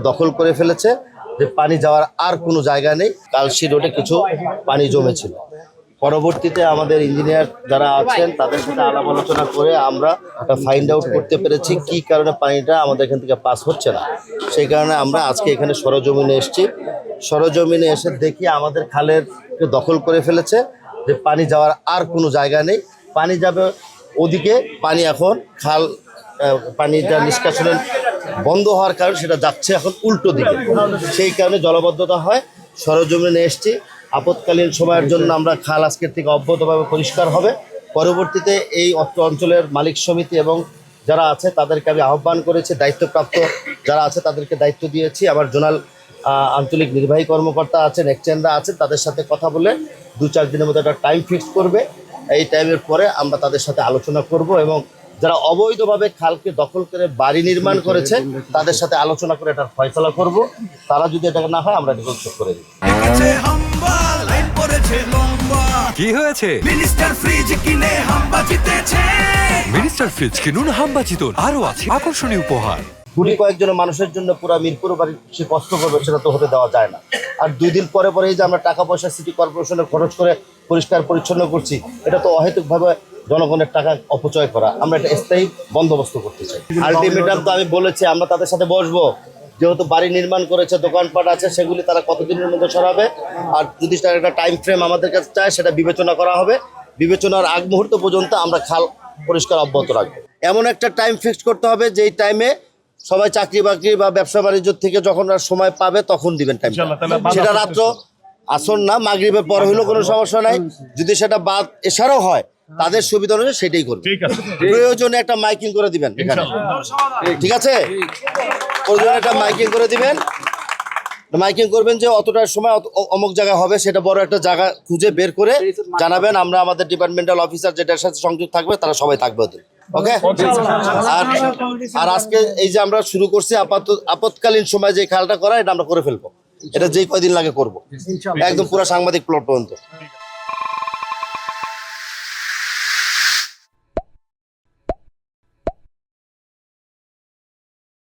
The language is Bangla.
দখল করে ফেলেছে, যে পানি যাওয়ার আর কোনো জায়গা নেই। কালশি রোডে কিছু পানি জমেছিল। পরবর্তীতে আমাদের ইঞ্জিনিয়ার যারা আছেন তাদের সাথে আলাপ আলোচনা করে আমরা ফাইন্ড আউট করতে পেরেছি কি কারণে পানিটা আমাদের এখান থেকে পাস হচ্ছে না। সেই কারণে আমরা আজকে এখানে সরজমিনে এসেছি। সরজমিনে এসে দেখি আমাদের খালের দখল করে ফেলেছে, যে পানি যাওয়ার আর কোনো জায়গা নেই। পানি যাবে ওদিকে, পানি এখন খাল পানিটা নিষ্কাশনের বন্ধ হওয়ার কারণে সেটা যাচ্ছে এখন উল্টো দিকে। সেই কারণে জলবদ্ধতা হয়। সরজমিনে এসছি। আপৎকালীন সময়ের জন্য আমরা খাল আজকের থেকে অব্যাহতভাবে পরিষ্কার হবে। পরবর্তীতে এই অঞ্চলের মালিক সমিতি এবং যারা আছে তাদেরকে আমি আহ্বান করেছি, দায়িত্বপ্রাপ্ত যারা আছে তাদেরকে দায়িত্ব দিয়েছি। আমার জোনাল আঞ্চলিক নির্বাহী কর্মকর্তা আছেন, এক্সচেঞ্জার আছেন, তাদের সাথে কথা বলে 2-4 দিনের মধ্যে একটা টাইম ফিক্স করবে। এই টাইমের পরে আমরা তাদের সাথে আলোচনা করব এবং যারা অবৈধভাবে খালকে দখল করে বাড়ি নির্মাণ করেছে তাদের সাথে আলোচনা করে এটার ফয়সলা করব। তারা যদি এটা না হয় আমরা নিরুৎসব করে দিই। কি হয়েছে? মিনিস্টার ফ্রিজ কিনে হাম্বা জিতেছে। মিনিস্টার ফ্রিজ কিনুন, হাম্বা জিতুন। আরো আছে আকর্ষণীয় উপহার। গুলি কয়েকজন মানুষের জন্য পুরো মিরপুর বাড়ি সে কষ্ট করবে, সেটা তো হতে দেওয়া যায় না। আর 2 দিন পরে পরে এই যে আমরা টাকা পয়সা সিটি কর্পোরেশনে খরচ করে পরিষ্কার পরিচ্ছন্ন করছি, এটা তো অহেতুকভাবে জনগণের টাকা অপচয় করা। আমরা একটা স্থায়ী বন্দোবস্ত করতে চাই। আলটিমেটাম তো আমি বলেছি আমরা তাদের সাথে বসবো, যেহেতু বাড়ি নির্মাণ করেছে, দোকানপাট আছে, সেগুলি তারা কতদিনের মধ্যে সরাবে। আর যদি তারা একটা টাইম ফ্রেম আমাদের কাছে চায় সেটা বিবেচনা করা হবে। বিবেচনার আগ মুহূর্ত পর্যন্ত আমরা খাল পরিষ্কার অব্যাহত রাখবো। এমন একটা টাইম ফিক্স করতে হবে যেই টাইমে সবাই চাকরি বাকরি বা ব্যবসা বাণিজ্য থেকে যখন সময় পাবে তখন দিবেন টাইম। সেটা রাত্র আসর না, মাগরিবের পর হলেও কোনো সমস্যা নাই। যদি সেটা বাদ এছাড়াও হয় তাদের সুবিধা অনুযায়ী সেটাই করবে। প্রয়োজনে একটা মাইকিং করে দিবেন এখানে, ঠিক আছে? প্রয়োজনে একটা মাইকিং করে দিবেন। মাইকিং করবেন যে অতটার সময় অমুক জায়গায় হবে, সেটা বড় একটা জায়গা খুঁজে বের করে জানাবেন। আমরা আমাদের ডিপার্টমেন্টাল অফিসার যেটার সাথে সংযুক্ত থাকবে তারা সবাই থাকবে ওদের। ওকে। আর আজকে এই যে আমরা শুরু করছি আপৎকালীন সময় যে খেয়ালটা করা, এটা আমরা করে ফেলবো। এটা যেই কয়দিন লাগে করবো, একদম পুরো সাংবাদিক প্লট পর্যন্ত।